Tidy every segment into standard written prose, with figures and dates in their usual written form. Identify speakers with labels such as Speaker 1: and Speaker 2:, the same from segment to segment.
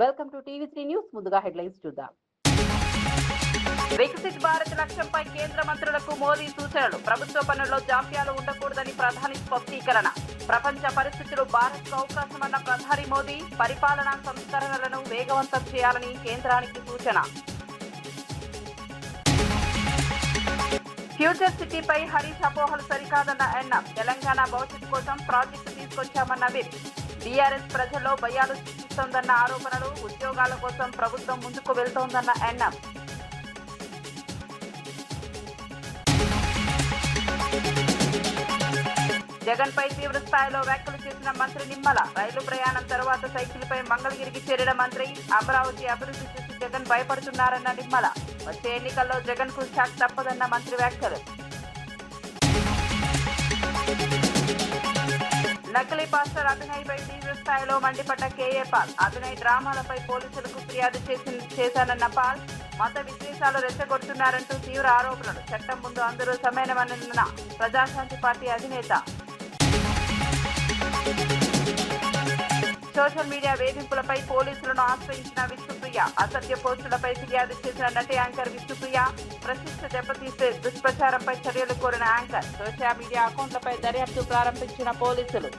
Speaker 1: Welcome to TV three news. ముందుగా headlines చూద్దాం. వికసిత్ భారత్ లక్ష్యంపై కేంద్ర మంత్రులకు మోదీ సూచనలు. ప్రభుత్వ పనుల్లో జాప్యాలు ఉండకూడదని ప్రధాని స్పష్టీకరణ. ప్రపంచ పరిస్థితులు భారత్కు అవకాశమన్న ప్రధాని మోదీ పరిపాలనా సంస్కరణలను వేగవంతం చేయాలని కేంద్రానికి సూచన. ఫ్యూచర్ సిటీపై హరీష్ అపోహలు సరికాదన్న ఎన్ఎం. తెలంగాణ భవిష్యత్తు కోసం ప్రాజెక్టు తీసుకొచ్చామన్న విప్. బీఆర్ఎస్ ప్రజల్లో భయాలు సృష్టిస్తోందన్న ఆరోపణలు. ఉద్యోగాల కోసం ప్రభుత్వం ముందుకు వెళ్తోందన్న ఎన్ఎం. జగన్ పై తీవ్ర స్థాయిలో వ్యాఖ్యలు చేసిన మంత్రి నిమ్మల. రైలు ప్రయాణం తర్వాత సైకిల్పై మంగళగిరికి చేరిన మంత్రి. అమరావతి అభివృద్ధి చూసి జగన్ భయపడుతున్నారన్న నిమ్మల. వచ్చే ఎన్నికల్లో జగన్ కు షాక్ తప్పదన్న మంత్రి వ్యాఖ్యలు. నకిలీ పాస్టర్ అభినయ్ పై తీవ్ర స్థాయిలో మండిపడ్డ కేఏ పాల్. అభినయ్ డ్రామాలపై పోలీసులకు ఫిర్యాదు చేశానన్న పాల్. మత విద్వేషాలు రెచ్చగొడుతున్నారంటూ తీవ్ర ఆరోపణలు. చట్టం ముందు అందరూ సమానమన్న ప్రజాశాంతి పార్టీ అధినేత. సోషల్ మీడియా వేధింపులపై పోలీసులను ఆశ్రయించిన విష్ణుప్రియ. అసత్య పోస్టులపై ఫిర్యాదు చేసిన నటి యాంకర్ విష్ణుప్రియ. ప్రతిష్ఠ దెబ్బతీసే దుష్ప్రచారంపై చర్యలు కోరిన యాంకర్. సోషల్ మీడియా అకౌంట్లపై దర్యాప్తు ప్రారంభించిన పోలీసులు.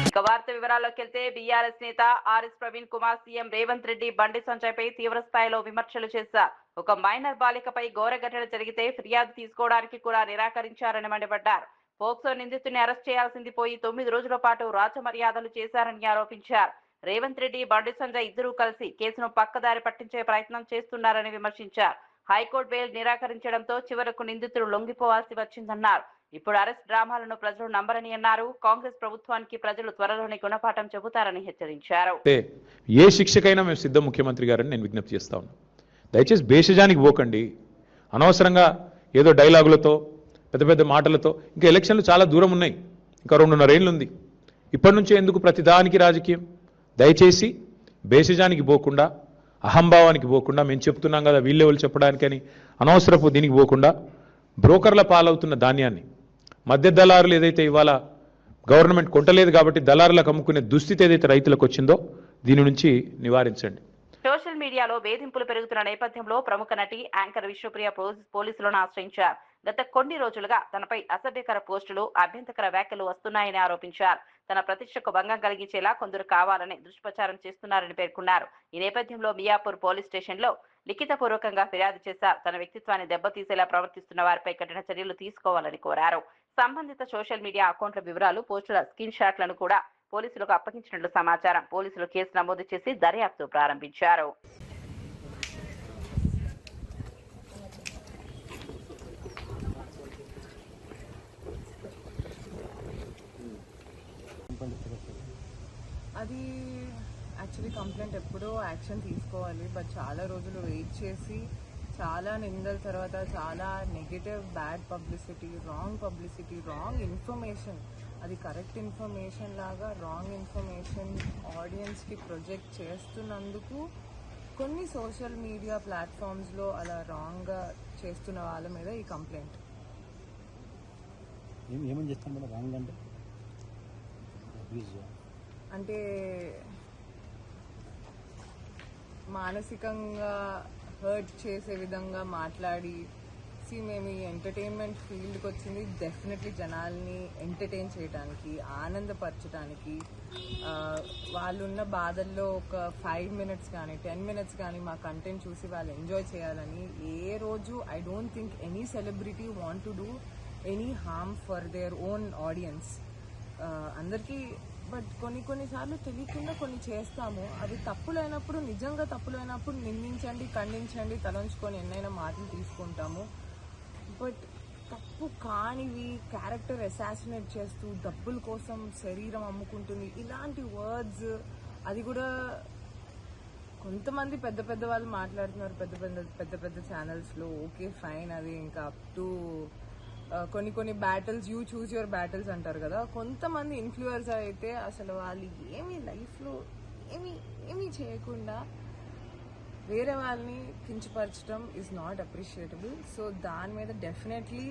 Speaker 1: ఇక వార్త వివరాల్లోకి వెళ్తే బీఆర్ఎస్ నేత ఆర్ఎస్ ప్రవీణ్ కుమార్ సీఎం రేవంత్ రెడ్డి బండి సంజయ్ పై తీవ్ర స్థాయిలో విమర్శలు చేశారు. ఒక మైనర్ బాలికపై ఘోర ఘటన జరిగితే ఫిర్యాదు తీసుకోవడానికి కూడా నిరాకరించారని మండిపడ్డారు. పోక్సో నిందితుడిని అరెస్ట్ చేయాల్సింది పోయి 9 రోజుల పాటు రాజమర్యాదలు చేశారని ఆరోపించారు. రేవంత్ రెడ్డి బండి సంజయ్ ఇద్దరూ కలిసి కేసును పక్కదారి పట్టించే ప్రయత్నం చేస్తున్నారని విమర్శించారు. హైకోర్టు బెయిల్ నిరాకరించడంతో చివరకు నిందితుడు లొంగిపోవాల్సి వచ్చిందన్నారు. ఇప్పుడు అరెస్ట్ డ్రామాలను ప్రజలు నమ్మరని అన్నారు. కాంగ్రెస్ ప్రభుత్వానికి ప్రజలు త్వరలోనే గుణపాఠం చెబుతారని హెచ్చరించారు.
Speaker 2: ఏ శిక్షకైనా మేము సిద్ధం ముఖ్యమంత్రి గారని నేను విజ్ఞప్తి చేస్తా ఉన్నాను. దయచేసి బేషజానికి పోకండి. అనవసరంగా ఏదో డైలాగులతో పెద్ద పెద్ద మాటలతో. ఇంకా ఎలక్షన్లు చాలా దూరం ఉన్నాయి. ఇంకా 2.5 ఏళ్ళు ఉంది. ఇప్పటి నుంచే ఎందుకు ప్రతిదానికి రాజకీయం? దయచేసి బేషజానికి పోకుండా, అహంభావానికి పోకుండా, మేము చెప్తున్నాం కదా వీళ్ళెవరు చెప్పడానికని అనవసరపు దీనికి పోకుండా, బ్రోకర్ల పాలవుతున్న ధాన్యాన్ని మధ్య దళారులు ఏదైతే ఇవాళ గవర్నమెంట్ కొంటలేదు కాబట్టి దళారులకు అమ్ముకునే దుస్థితి ఏదైతే రైతులకు వచ్చిందో దీని నుంచి నివారించండి.
Speaker 1: సోషల్ మీడియాలో వేధింపులు పెరుగుతున్న నేపథ్యంలో ప్రముఖ నటి యాంకర్ విష్ణుప్రియ పోలీసులను ఆశ్రయించారు. గత కొన్ని రోజులుగా తనపై అసభ్యకర పోస్టులు, అభ్యంతరకర వ్యాఖ్యలు వస్తున్నాయని ఆరోపించారు. తన ప్రతిష్టకు భంగం కలిగించేలా కొందరు కావాలని దుష్ప్రచారం చేస్తున్నారని పేర్కొన్నారు. ఈ నేపథ్యంలో మియాపూర్ పోలీస్ స్టేషన్లో లిఖితపూర్వకంగా ఫిర్యాదు చేశారు. తన వ్యక్తిత్వాన్ని దెబ్బతీసేలా ప్రవర్తిస్తున్న వారిపై కఠిన చర్యలు తీసుకోవాలని కోరారు. సంబంధిత సోషల్ మీడియా అకౌంట్ల వివరాలు, పోస్టుల స్క్రీన్ షాట్లను కూడా పోలీసులకు అప్పగించినట్లు సమాచారం. పోలీసులు కేసు నమోదు చేసి దర్యాప్తు ప్రారంభించారు.
Speaker 3: అది యాక్చువల్లీ కంప్లైంట్ ఎప్పుడో యాక్షన్ తీసుకోవాలి. బట్ చాలా రోజులు వెయిట్ చేసి చాలా నిందల తర్వాత చాలా negative, bad publicity, wrong information, అది కరెక్ట్ ఇన్ఫర్మేషన్ లాగా రాంగ్ ఇన్ఫర్మేషన్ ఆడియన్స్కి ప్రొజెక్ట్ చేస్తున్నందుకు కొన్ని సోషల్ మీడియా ప్లాట్ఫామ్స్లో అలా రాంగ్గా చేస్తున్న వాళ్ళ మీద ఈ కంప్లైంట్.
Speaker 4: ఏమని చేస్తాం మేడం రాంగ్
Speaker 3: అంటే మానసికంగా హర్ట్ చేసే విధంగా మాట్లాడి, మేము ఈ ఎంటర్టైన్మెంట్ ఫీల్డ్కి వచ్చింది డెఫినెట్లీ జనాల్ని ఎంటర్టైన్ చేయడానికి, ఆనందపరచడానికి, వాళ్ళున్న బాధల్లో ఒక 5 minutes కానీ 10 minutes కానీ మా కంటెంట్ చూసి వాళ్ళు ఎంజాయ్ చేయాలని. ఏ రోజు I don't think any celebrity want to do any harm for their own audience. అందరికీ బట్ కొన్నిసార్లు తెలియకుండా కొన్ని చేస్తాము. అవి తప్పులైనప్పుడు, నిజంగా తప్పులైనప్పుడు నిందించండి, ఖండించండి, తలంచుకొని ఎన్నైనా మాటలు తీసుకుంటాము. బట్ తప్పు కానివి, క్యారెక్టర్ అసాసినేట్ చేస్తూ డబ్బుల కోసం శరీరం అమ్ముకుంటుంది, ఇలాంటి వర్డ్స్, అది కూడా కొంతమంది పెద్ద వాళ్ళు మాట్లాడుతున్నారు పెద్ద ఛానల్స్లో. ఓకే ఫైన్, అది ఇంకా అప్ టు కొన్ని battles, you choose your battles అంటారు కదా. కొంతమంది ఇన్ఫ్లుయెన్సర్ అయితే అసలు వాళ్ళు ఏమీ లైఫ్లో ఏమీ చేయకుండా వేరే వాళ్ళని కించపరచడం ఈజ్ నాట్ అప్రిషియేటబుల్. సో దాని మీద definitely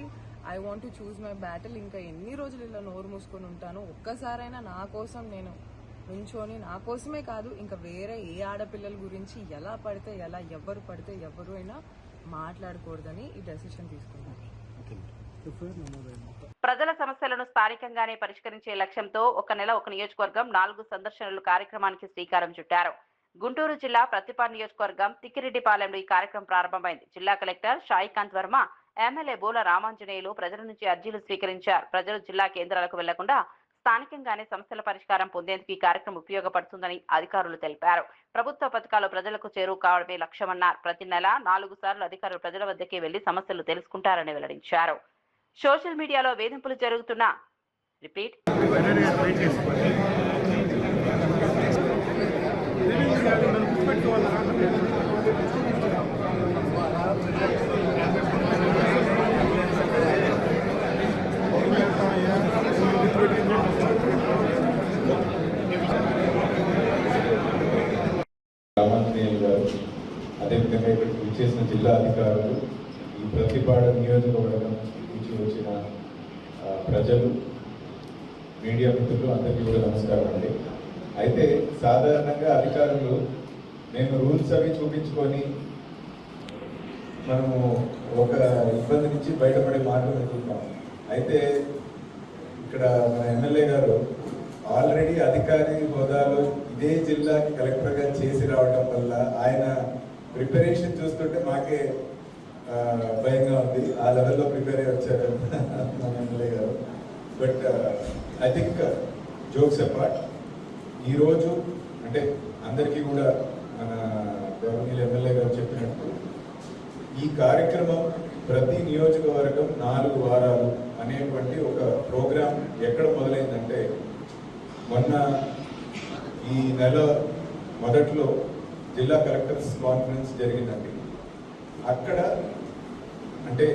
Speaker 3: I want to choose my battle. ఇంకా ఎన్ని రోజులు ఇలా నోరు మూసుకొని ఉంటాను? ఒక్కసారైనా నా కోసం నేను నుంచొని నా కోసమే కాదు ఇంకా వేరే ఏ ఆడపిల్లల గురించి ఎలా పడితే ఎలా ఎవరు పడితే ఎవరు అయినా మాట్లాడకూడదని ఈ డెసిషన్ తీసుకున్నాను.
Speaker 1: ప్రజల సమస్యలను స్థానికంగానే పరిష్కరించే లక్ష్యంతో ఒక నెల ఒక నియోజకవర్గం 4 సందర్శనలు కార్యక్రమానికి శ్రీకారం చుట్టారు. గుంటూరు జిల్లా ప్రతిపాడు నియోజకవర్గం తిక్కిరెడ్డిపాలెంలో ఈ కార్యక్రమం ప్రారంభమైంది. జిల్లా కలెక్టర్ సాయికాంత్ వర్మ, ఎమ్మెల్యే బోల రామాంజనేయులు ప్రజల నుంచి అర్జీలు స్వీకరించారు. ప్రజలు జిల్లా కేంద్రాలకు వెళ్లకుండా స్థానికంగానే సమస్యల పరిష్కారం పొందేందుకు ఈ కార్యక్రమం ఉపయోగపడుతుందని అధికారులు తెలిపారు. ప్రభుత్వ పథకాలు ప్రజలకు చేరువ కావడమే లక్ష్యమన్నారు. ప్రతి నెల 4 సార్లు అధికారులు ప్రజల వద్దకే వెళ్లి సమస్యలు తెలుసుకుంటారని వెల్లడించారు. సోషల్ మీడియాలో వేధింపులు జరుగుతున్న రిపీట్
Speaker 4: రామాంజనేయులు గారు, అదేవిధంగా ఇక్కడికి విచ్చేసిన జిల్లా అధికారులు, ఈ ప్రతిపాడు నియోజకవర్గం నుంచి వచ్చిన ప్రజలు, మీడియా మిత్రులు అందరికీ కూడా నమస్కారం అండి. అయితే సాధారణంగా అధికారులు నేను రూల్స్ అవి చూపించుకొని మనము ఒక ఇబ్బంది నుంచి బయటపడే మార్గం వెతుకుతాం. అయితే ఇక్కడ మన ఎమ్మెల్యే గారు ఆల్రెడీ అధికారి హోదాలో ఇదే జిల్లాకి కలెక్టర్గా చేసి రావడం వల్ల ఆయన ప్రిపరేషన్ చూస్తుంటే మాకే భయంగా ఉంది. ఆ లెవెల్లో ప్రిపేర్ అయ్యి వచ్చారు మన ఎమ్మెల్యే గారు. But I think jokes apart, ఈరోజు అంటే అందరికీ కూడా మన గవర్నీయులు ఎమ్మెల్యే గారు చెప్పినట్టు ఈ కార్యక్రమం ప్రతి నియోజకవర్గం 4 వారాలు అనేటువంటి ఒక ప్రోగ్రాం ఎక్కడ మొదలైందంటే మొన్న ఈ నెల మొదట్లో జిల్లా కలెక్టర్స్ కాన్ఫరెన్స్ జరిగిందండి. అక్కడ అంటే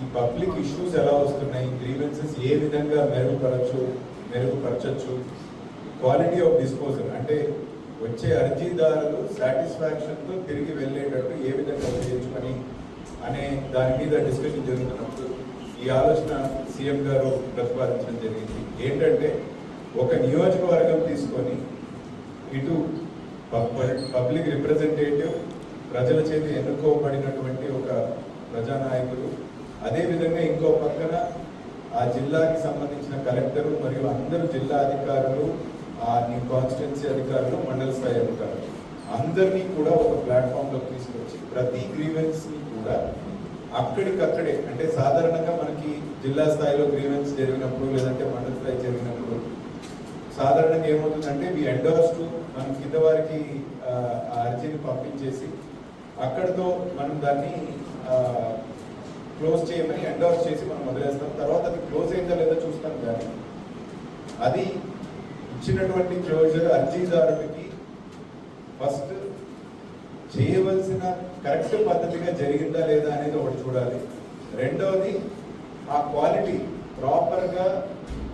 Speaker 4: ఈ పబ్లిక్ ఇష్యూస్ ఎలా వస్తున్నాయి, గ్రీవెన్సెస్ ఏ విధంగా మెరుగుపరచచ్చు, క్వాలిటీ ఆఫ్ డిస్పోజల్ అంటే వచ్చే అర్జీదారులు సాటిస్ఫాక్షన్తో తిరిగి వెళ్ళేటట్టు ఏ విధంగా చేయొచ్చు అనే దాని మీద డిస్కషన్ జరుగుతున్నప్పుడు ఈ ఆలోచన సీఎం గారు ప్రతిపాదించడం జరిగింది. ఏంటంటే ఒక నియోజకవర్గం తీసుకొని ఇటు పబ్లిక్ రిప్రజెంటేటివ్, ప్రజల చేత ఎన్నుకోబడినటువంటి ఒక ప్రజానాయకులు, అదేవిధంగా ఇంకో పక్కన ఆ జిల్లాకి సంబంధించిన కలెక్టరు మరియు అందరూ జిల్లా అధికారులు, ఆ కాన్స్టిట్యున్సీ అధికారులు, మండల స్థాయి అధికారులు అందరినీ కూడా ఒక ప్లాట్ఫామ్లోకి తీసుకొచ్చి ప్రతి గ్రీవెన్స్ని కూడా అక్కడికక్కడే అంటే సాధారణంగా మనకి జిల్లా స్థాయిలో గ్రీవెన్స్ జరిగినప్పుడు లేదంటే మండల స్థాయి జరిగినప్పుడు సాధారణంగా ఏమవుతుందంటే వి ఎండోర్స్ టు మనం కింద వారికి ఆ అర్జీని పంపించేసి అక్కడితో మనం దాన్ని క్లోజ్ చేయమని ఎండోర్స్ చేసి మనం వదిలేస్తాం. తర్వాత అది క్లోజ్ అయిందా లేదా చూస్తాం. కానీ అది ఇచ్చినటువంటి క్లోజర్ అర్జీదారుడికి ఫస్ట్ చేయవలసిన కరెక్ట్ పద్ధతిగా జరిగిందా లేదా అనేది ఒకటి చూడాలి. రెండవది ఆ క్వాలిటీ ప్రాపర్గా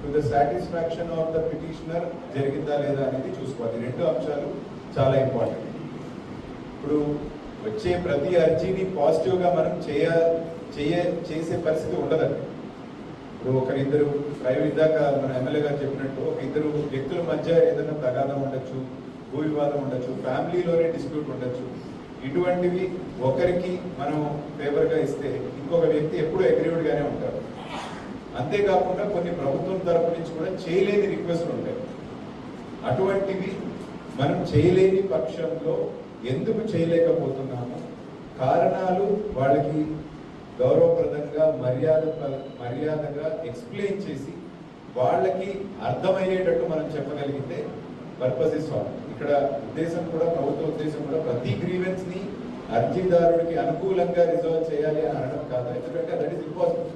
Speaker 4: to the satisfaction of the petitioner జరిగిందా లేదా అనేది చూసుకోవాలి. 2 అంశాలు చాలా ఇంపార్టెంట్. ఇప్పుడు వచ్చే ప్రతి అర్జీని పాజిటివ్గా మనం చేసే పరిస్థితి ఉండదండి. ఇప్పుడు ఒకరిద్దరు ఇందాక మన ఎమ్మెల్యే గారు చెప్పినట్టు ఒక ఇద్దరు వ్యక్తుల మధ్య ఏదైనా తగాదం ఉండొచ్చు, భూ వివాదం ఉండొచ్చు, ఫ్యామిలీలోనే డిస్ప్యూట్ ఉండొచ్చు. ఇటువంటివి ఒకరికి మనం ఫేవర్గా ఇస్తే ఇంకొక వ్యక్తి ఎప్పుడూ అగ్రీవ్డ్గానే ఉంటారు. అంతేకాకుండా కొన్ని ప్రభుత్వం తరపు నుంచి కూడా చేయలేని రిక్వెస్ట్లు ఉంటాయి. అటువంటివి మనం చేయలేని పక్షంలో ఎందుకు చేయలేకపోతున్నాము, కారణాలు వాళ్ళకి గౌరవప్రదంగా మర్యాదగా ఎక్స్ప్లెయిన్ చేసి వాళ్ళకి అర్థమయ్యేటట్టు మనం చెప్పగలిగితే పర్పస్ ఇస్ సాల్వ్. ఇక్కడ ఉద్దేశం కూడా, ప్రభుత్వ ఉద్దేశం కూడా ప్రతి గ్రీవెన్స్ ని అర్జీదారుడికి అనుకూలంగా రిజాల్వ్ చేయాలి అని అనడం కాదు. ఎందుకంటే దట్ ఈస్ ఇంపాసిబుల్.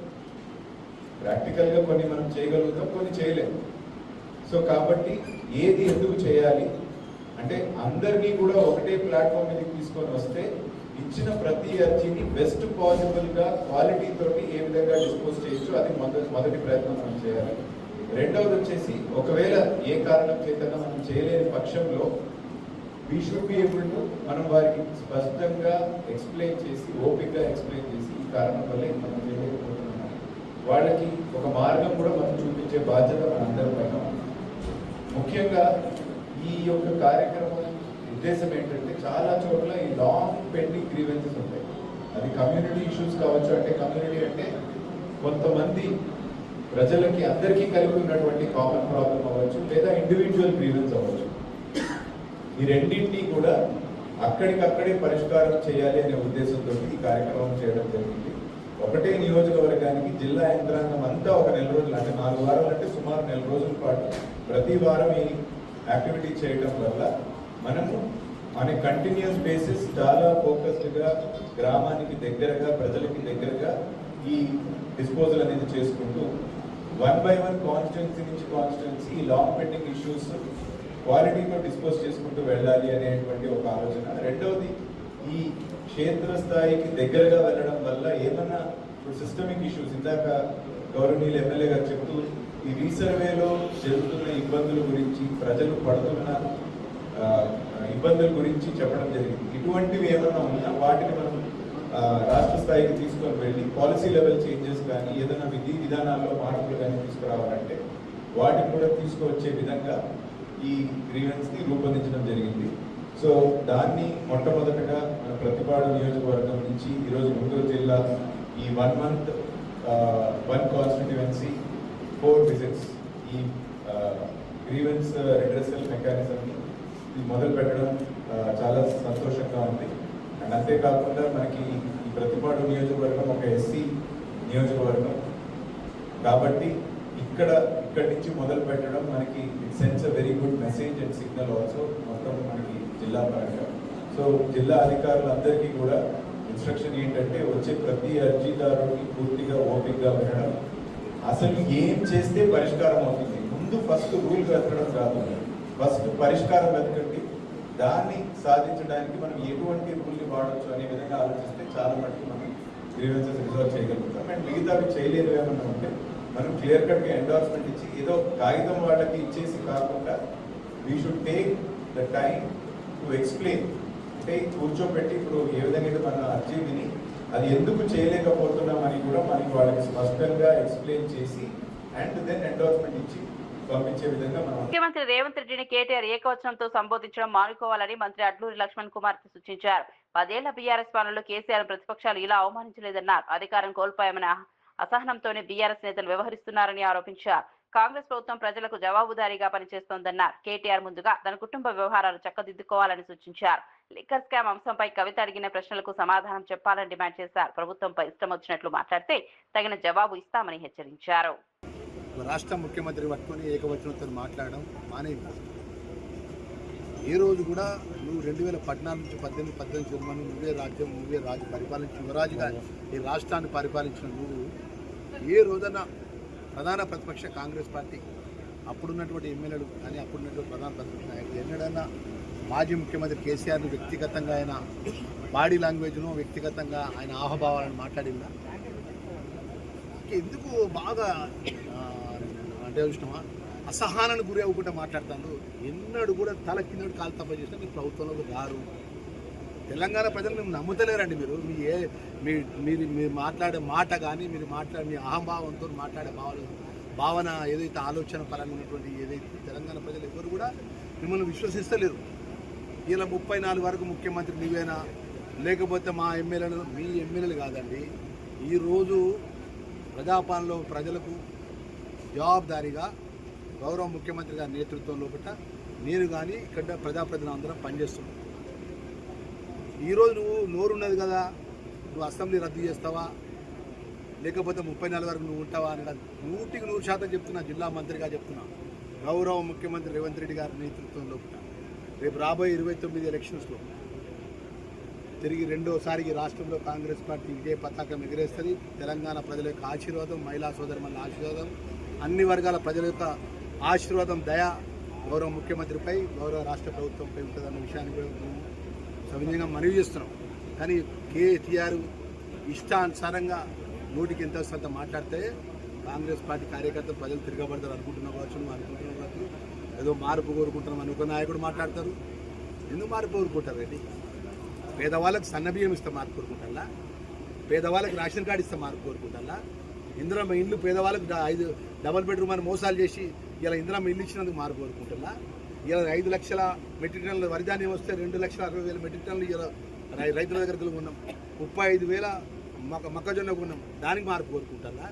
Speaker 4: ప్రాక్టికల్ గా కొన్ని మనం చేయగలుగుతాం, కొన్ని చేయలేము. సో కాబట్టి ఏది ఎందుకు చేయాలి అంటే అందరినీ కూడా ఒకటే ప్లాట్ఫామ్ మీదకి తీసుకొని వస్తే ఇచ్చిన ప్రతి అర్జీని బెస్ట్ పాసిబుల్ గా క్వాలిటీ తోటి ఏ విధంగా డిస్పోజ్ చేయొచ్చు, అది మొదటి ప్రయత్నం మనం చేయాలి. రెండవది వచ్చేసి ఒకవేళ ఏ కారణం చేత మనం చేయలేని పక్షంలో we should be able to మనం వారికి స్పష్టంగా ఎక్స్ప్లెయిన్ చేసి, ఓపికగా ఎక్స్ప్లెయిన్ చేసి ఈ కారణం వల్లే మనం చేయలేకపోతున్నాం, వాళ్ళకి ఒక మార్గం కూడా మనం చూపించే బాధ్యత మనందరి పైన. ముఖ్యంగా ఈ యొక్క కార్యక్రమం ఉద్దేశం ఏంటంటే చాలా చోట్ల ఈ లాంగ్ పెండింగ్ గ్రీవెన్సెస్ ఉంటాయి. అది కమ్యూనిటీ ఇష్యూస్ కావచ్చు. అంటే కమ్యూనిటీ అంటే కొంతమంది ప్రజలకి అందరికీ కలిగి ఉన్నటువంటి కామన్ ప్రాబ్లం అవ్వచ్చు, లేదా ఇండివిజువల్ గ్రీవెన్స్ అవ్వచ్చు. ఈ రెండింటినీ కూడా అక్కడికక్కడే పరిష్కారం చేయాలి అనే ఉద్దేశంతో ఈ కార్యక్రమం చేయడం జరిగింది. ఒకటే నియోజకవర్గానికి జిల్లా యంత్రాంగం అంతా ఒక నెల రోజులు, అంటే 4 వారాలు, అంటే సుమారు 1 నెల రోజుల పాటు ప్రతి వారం ఈ యాక్టివిటీ చేయడం వల్ల మనము మన కంటిన్యూస్ బేసిస్ చాలా ఫోకస్డ్గా గ్రామానికి దగ్గరగా, ప్రజలకి దగ్గరగా ఈ డిస్పోజల్ అనేది చేసుకుంటూ 1 by 1 కాన్స్టిట్యున్సీ నుంచి కాన్స్టిట్యున్సీ ఈ లాంగ్ పెండింగ్ ఇష్యూస్ క్వాలిటీతో డిస్పోజ్ చేసుకుంటూ వెళ్ళాలి అనేటువంటి ఒక ఆలోచన. రెండవది, ఈ క్షేత్రస్థాయికి దగ్గరగా వెళ్ళడం వల్ల ఏమన్నా సిస్టమిక్ ఇష్యూస్, ఇందాక గౌరవనీయులు ఎమ్మెల్యే గారు చెప్తూ ఈ రీసర్వేలో జరుగుతున్న ఇబ్బందుల గురించి, ప్రజలు పడుతున్న ఇబ్బందుల గురించి చెప్పడం జరిగింది. ఇటువంటివి ఏమన్నా ఉన్నా వాటిని మనం రాష్ట్ర స్థాయికి తీసుకొని వెళ్ళి పాలసీ లెవెల్ చేంజెస్ కానీ, ఏదైనా విధి విధానాల్లో మార్పులు కానీ తీసుకురావాలంటే వాటిని కూడా తీసుకువచ్చే విధంగా ఈ గ్రీవెన్స్ని రూపొందించడం జరిగింది. సో దాన్ని మొట్టమొదటగా మన ప్రతిపాడు నియోజకవర్గం నుంచి ఈరోజు గుంటూరు జిల్లా ఈ 1 month 1 కాన్స్టిట్యుయెన్సీ 4 visits ఈ గ్రీవెన్స్ రిడ్రెసల్ మెకానిజంని మొదలు పెట్టడం చాలా సంతోషంగా ఉంది. అండ్ అంతేకాకుండా మనకి ఈ ప్రతిపాడు నియోజకవర్గం ఒక ఎస్సీ నియోజకవర్గం కాబట్టి ఇక్కడి నుంచి మొదలు పెట్టడం మనకి it sense a very good message and signal also మొత్తం మనకి జిల్లా పరంగా. సో జిల్లా అధికారులందరికీ కూడా ఇన్స్ట్రక్షన్ ఏంటంటే వచ్చే ప్రతి అర్జీదారుడికి పూర్తిగా ఓపికగా వినడం, అసలు ఏం చేస్తే పరిష్కారం అవుతుంది, ముందు ఫస్ట్ రూల్ వెతకడం కాదు, ఫస్ట్ పరిష్కారం వెతకండి, దాన్ని సాధించడానికి మనం ఎటువంటి రూల్ని వాడచ్చు అనే విధంగా ఆలోచిస్తే చాలా మటుకు మనం గ్రీవెన్సెస్ రిజాల్వ్ చేయగలుగుతాం. అండ్ మిగతావి చేయలేదు ఏమన్నా ఉంటే మనం క్లియర్ కట్గా ఎండార్స్మెంట్ ఇచ్చి ఏదో కాగితం వాళ్ళకి ఇచ్చేసి కాకుండా we should take the time to explain. అంటే కూర్చోబెట్టి ఇప్పుడు ఏ విధంగా అయితే మన అర్జీ విని అది ఎందుకు చేయలేకపోతున్నామని కూడా మనకి వాళ్ళకి స్పష్టంగా ఎక్స్ప్లెయిన్ చేసి అండ్ దెన్ ఎండార్స్మెంట్ ఇచ్చి పంపించే విధంగా మనం.
Speaker 1: ముఖ్యమంత్రి రేవంత్ రెడ్డిని కేటీఆర్ ఏకవచనంతో సంబోధించడం మానుకోవాలని మంత్రి అడ్లూరి లక్ష్మణ్ కుమార్ సూచించారు. 10 ఏళ్ల బీఆర్ఎస్ పాలనలో కేసీఆర్ ప్రతిపక్షాలు ఇలా అవమానించలేదన్నారు. అధికారం కోల్పోయామని అసహనంతోనే బీఆర్ఎస్ నేతలు వ్యవహరిస్తున్నారని ఆరోపించారు. కాంగ్రెస్ ప్రభుత్వం ప్రజలకు జవాబుదారీగా పనిచేస్తోందన్నారు. కేటీఆర్ ముందుగా తన కుటుంబ వ్యవహారాలు చక్కదిద్దుకోవాలని సూచించారు. లిక్కర్ స్కామ్ అంశంపై కవిత అడిగిన ప్రశ్నలకు సమాధానం చెప్పాలని డిమాండ్ చేశారు. ప్రభుత్వంపై ఇష్టం వచ్చినట్లు మాట్లాడితే తగిన జవాబు ఇస్తామని హెచ్చరించారు.
Speaker 5: రాష్ట్ర ముఖ్యమంత్రి పట్టుకొని ఏకవచనంతో మాట్లాడడం మానేది. ఏ రోజు కూడా నువ్వు 2014 నుంచి 18 జన్మను నువ్వే రాజు పరిపాలించి యువరాజుగా ఈ రాష్ట్రాన్ని పరిపాలించిన నువ్వు ఏ రోజైనా ప్రధాన ప్రతిపక్ష కాంగ్రెస్ పార్టీ అప్పుడున్నటువంటి ఎమ్మెల్యేలు కానీ అప్పుడున్నటువంటి ప్రధాన ప్రతిపక్ష నాయకులు ఎన్నడన్నా మాజీ ముఖ్యమంత్రి కేసీఆర్ను వ్యక్తిగతంగా ఆయన బాడీ లాంగ్వేజ్ను వ్యక్తిగతంగా ఆయన ఆహభావాలను మాట్లాడిందా? ఎందుకు బాగా అంటే చూసినామా అసహనానికి గురి అవ్వకుండా మాట్లాడుతాను. ఎన్నడూ కూడా తల కిందడు కాలు తప్ప చేసినా మీరు ప్రభుత్వంలో రారు. తెలంగాణ ప్రజలు మేము నమ్ముతలేరండి. మీరు మాట్లాడే మాట కానీ మీరు మీ అహంభావంతో మాట్లాడే భావన ఏదైతే ఆలోచన పరంగా ఉన్నటువంటి ఏదైతే తెలంగాణ ప్రజలు ఎవరు కూడా మిమ్మల్ని విశ్వసిస్తలేరు. ఇలా 34 వరకు ముఖ్యమంత్రి నీవేనా, లేకపోతే మా ఎమ్మెల్యేలు, మీ ఎమ్మెల్యేలు కాదండి. ఈరోజు ప్రజాపాలనలో ప్రజలకు జవాబుదారీగా గౌరవ ముఖ్యమంత్రి గారి నేతృత్వంలో నేను కానీ ఇక్కడ ప్రజాప్రతినిధులు అందరం పనిచేస్తున్నాం. ఈరోజు నువ్వు నోరున్నది కదా, నువ్వు అసెంబ్లీ రద్దు చేస్తావా లేకపోతే 34 వరకు నువ్వు ఉంటావా అని కాదు. 100% చెప్తున్నా, జిల్లా మంత్రిగా చెప్తున్నా. గౌరవ ముఖ్యమంత్రి రేవంత్ రెడ్డి గారి నేతృత్వంలో రేపు రాబోయే 29 ఎలక్షన్స్లో తిరిగి రెండోసారికి రాష్ట్రంలో కాంగ్రెస్ పార్టీ విజయ పతాకం ఎగరేస్తుంది. తెలంగాణ ప్రజల యొక్క ఆశీర్వాదం, మహిళా సోదరుల ఆశీర్వాదం, అన్ని వర్గాల ప్రజల యొక్క ఆశీర్వాదం, దయ గౌరవ ముఖ్యమంత్రిపై, గౌరవ రాష్ట్ర ప్రభుత్వంపై ఉంటుందన్న విషయాన్ని కూడా మేము సవినయంగా మనవి చేస్తున్నాం. కానీ కేటీఆర్ ఇష్టానుసారంగా నోటికి ఎంత వస్తుందో మాట్లాడితే కాంగ్రెస్ పార్టీ కార్యకర్తలు ప్రజలు తిరగబడతారు అనుకుంటున్నా కావచ్చు, నువ్వు అనుకుంటున్నావు కావచ్చు. ఏదో మార్పు కోరుకుంటున్నాం అని ఒక నాయకుడు మాట్లాడతారు. ఎందుకు మార్పు కోరుకుంటారు అండి? పేదవాళ్ళకి సన్నబియ్యం ఇస్తే మార్పు కోరుకుంటారా? పేదవాళ్ళకి రేషన్ కార్డు ఇస్తే మార్పు కోరుకుంటారా? ఇందిరమ్మ ఇల్లు పేదవాళ్ళకి 5 డబుల్ బెడ్రూమ్ అని మోసాలు చేసి ఇలా ఇందిరమ్మ ఇల్లు ఇచ్చినందుకు మార్పు కోరుకుంటారా? ఇలా 5 లక్షల మెట్రిక్ టన్నుల వరిధాన్యం వస్తే 2,60,000 మెట్రిక్ టన్నులు ఇలా రైతుల దగ్గర కొన్నాం. 35,000 మొక్కజొన్న కొన్నాం. దానికి మార్పు కోరుకుంటారా?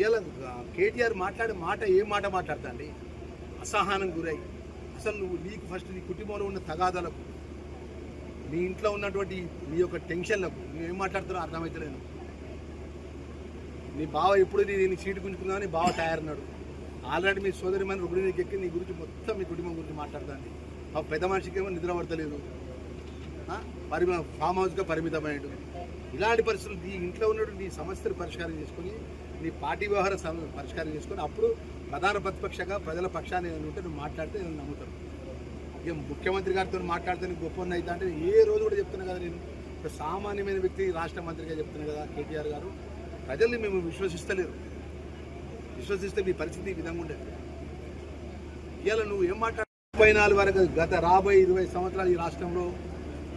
Speaker 5: ఇలా కేటీఆర్ మాట్లాడే మాట ఏం మాట మాట్లాడతాండి? అసహనం గురై అసలు నువ్వు నీకు ఫస్ట్ నీ కుటుంబంలో ఉన్న తగాదాలకు, నీ ఇంట్లో ఉన్నటువంటి నీ యొక్క టెన్షన్లకు నువ్వేం మాట్లాడుతున్నావు అర్థమవుతలేదు. నీ బావ ఎప్పుడు నీ సీటు గుంజుకున్నావు, నీ బావ తయారన్నాడు. ఆల్రెడీ మీ సోదరి మన రుగ్ణికి ఎక్కి నీ గురించి మొత్తం మీ కుటుంబం గురించి మాట్లాడుతుంది. ఆ పెద్ద మనిషికి ఏమో నిద్ర పడతలేదు, ఫామ్ హౌస్గా పరిమితమయ్యాడు. ఇలాంటి పరిస్థితులు నీ ఇంట్లో ఉన్నటువంటి నీ సమస్యలు పరిష్కారం చేసుకొని, నీ పార్టీ వ్యవహార పరిష్కారం చేసుకొని అప్పుడు ప్రధాన ప్రతిపక్షంగా ప్రజల పక్షాన్ని ఉంటే నువ్వు మాట్లాడితే నేను నమ్ముతాను. ఇక ముఖ్యమంత్రి గారితో మాట్లాడితే నీకు గొప్ప అవుతా అంటే ఏ రోజు కూడా చెప్తున్నా కదా, నేను ఒక సామాన్యమైన వ్యక్తి రాష్ట్ర మంత్రిగా చెప్తున్నా కదా కేటీఆర్ గారు. ప్రజల్ని మేము విశ్వసిస్తలేరు. విశ్వసిస్తే మీ పరిస్థితి ఈ విధంగా ఉండేది. ఇవాళ నువ్వు ఏం మాట్లాడు 34 వరకు గత రాబోయే 20 సంవత్సరాలు ఈ రాష్ట్రంలో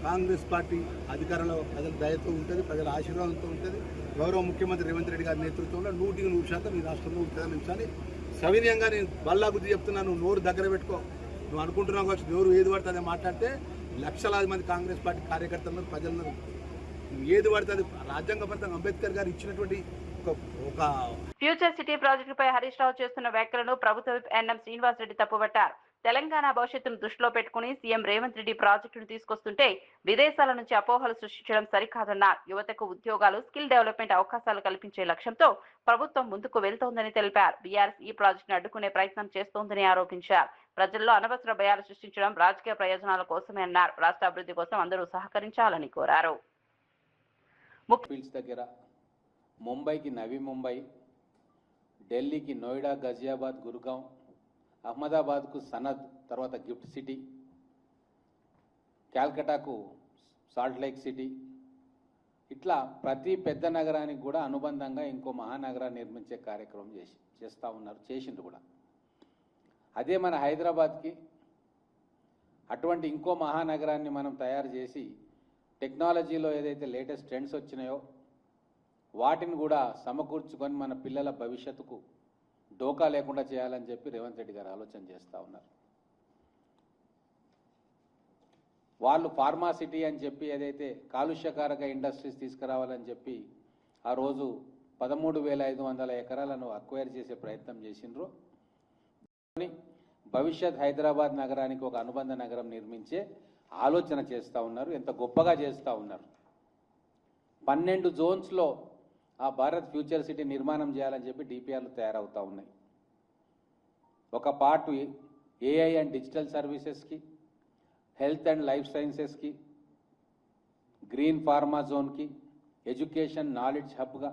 Speaker 5: కాంగ్రెస్ పార్టీ అధికారంలో ప్రజల దయతో ఉంటుంది, ప్రజల ఆశీర్వాదంతో ఉంటుంది. గౌరవ ముఖ్యమంత్రి రేవంత్ రెడ్డి గారి నేతృత్వంలో 100% ఈ రాష్ట్రంలో ఉంటుందని నిమిషాన్ని సవినయంగా నేను బల్లా గుర్తు చెప్తున్నా. నువ్వు నోరు దగ్గర పెట్టుకో. నువ్వు అనుకుంటున్నావు కావచ్చు నోరు ఏది పడుతుంది మాట్లాడితే లక్షలాది మంది కాంగ్రెస్ పార్టీ కార్యకర్తలను ప్రజలను ఏది పడుతుంది రాజ్యాంగబద్ధంగా అంబేద్కర్ గారు ఇచ్చినటువంటి ఒక
Speaker 1: ఫ్యూచర్ సిటీ ప్రాజెక్టుపై హరీష్ రావు చేస్తున్న వ్యాఖ్యలను ప్రభుత్వ విప్ ఎన్ఎం శ్రీనివాసరెడ్డి తప్పుపట్టారు. తెలంగాణ భవిష్యత్తును దృష్టిలో పెట్టుకుని సీఎం రేవంత్ రెడ్డి ప్రాజెక్టును తీసుకొస్తుంటే విదేశాల నుంచి అపోహలు సృష్టించడం సరికాదన్నారు. యువతకు ఉద్యోగాలు, స్కిల్ డెవలప్మెంట్ అవకాశాలు కల్పించే లక్ష్యంతో ప్రభుత్వం ముందుకు వెళ్తోందని తెలిపారు. బీఆర్ఎస్ ఈ ప్రాజెక్టును అడ్డుకునే ప్రయత్నం చేస్తోందని ఆరోపించారు. ప్రజల్లో అనవసర భయాలు సృష్టించడం రాజకీయ ప్రయోజనాల కోసమే అన్నారు. రాష్ట్ర అభివృద్ధి కోసం అందరూ సహకరించాలని కోరారు.
Speaker 6: దగ్గర ముంబైకి నవీ ముంబై, ఢిల్లీకి నోయిడా, గజియాబాద్, గురుగాం, అహ్మదాబాద్కు సనద్, తర్వాత గిఫ్ట్ సిటీ, క్యాల్కటాకు సాల్ట్ లేక్ సిటీ, ఇట్లా ప్రతి పెద్ద నగరానికి కూడా అనుబంధంగా ఇంకో మహానగరాన్ని నిర్మించే కార్యక్రమం చేస్తూ ఉన్నారు, చేసిండ్రు కూడా. అదే మన హైదరాబాద్కి అటువంటి ఇంకో మహానగరాన్ని మనం తయారు చేసి టెక్నాలజీలో ఏదైతే లేటెస్ట్ ట్రెండ్స్ వచ్చినాయో వాటిని కూడా సమకూర్చుకొని మన పిల్లల భవిష్యత్తుకు డోకా లేకుండా చేయాలని చెప్పి రేవంత్ రెడ్డి గారు ఆలోచన చేస్తూ ఉన్నారు. వాళ్ళు ఫార్మా సిటీ అని చెప్పి ఏదైతే కాలుష్యకారక ఇండస్ట్రీస్ తీసుకురావాలని చెప్పి ఆ రోజు 13,500 ఎకరాలను అక్వైర్ చేసే ప్రయత్నం చేసిండ్రు. భవిష్యత్ హైదరాబాద్ నగరానికి ఒక అనుబంధ నగరం నిర్మించే ఆలోచన చేస్తూ ఉన్నారు. ఎంత గొప్పగా చేస్తూ ఉన్నారు. 12 జోన్స్లో ఆ భారత్ ఫ్యూచర్ సిటీ నిర్మాణం చేయాలని చెప్పి డిపిఆర్లు తయారవుతూ ఉన్నాయి. ఒక పార్ట్ ఏఐ అండ్ డిజిటల్ సర్వీసెస్కి, హెల్త్ అండ్ లైఫ్ సైన్సెస్కి, గ్రీన్ ఫార్మా జోన్కి, ఎడ్యుకేషన్ నాలెడ్జ్ హబ్గా.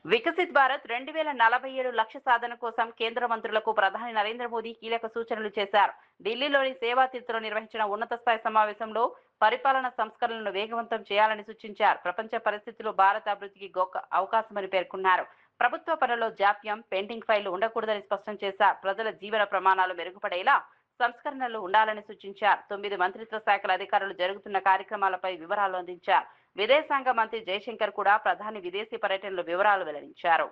Speaker 1: వికసిత్ భారత్ 2047 లక్ష్య సాధన కోసం కేంద్ర మంత్రులకు ప్రధాని నరేంద్ర మోదీ కీలక సూచనలు చేశారు. ఢిల్లీలోని సేవాతీర్థలో నిర్వహించిన ఉన్నత స్థాయి సమావేశంలో పరిపాలన సంస్కరణలను వేగవంతం చేయాలని సూచించారు. ప్రపంచ పరిస్థితులు భారత అభివృద్ధికి గొప్ప అవకాశమని పేర్కొన్నారు. ప్రభుత్వ పనుల్లో జాప్యం, పెండింగ్ ఫైళ్లు ఉండకూడదని స్పష్టం చేశారు. ప్రజల జీవన ప్రమాణాలు మెరుగుపడేలా సంస్కరణలు ఉండాలని సూచించారు. 9 మంత్రిత్వ శాఖల అధికారులు జరుగుతున్న కార్యక్రమాలపై వివరాలు అందించారు. విదేశాంగ మంత్రి జయశంకర్ కూడా ప్రధాని విదేశీ పర్యటనలో వివరాలు వెల్లడించారు.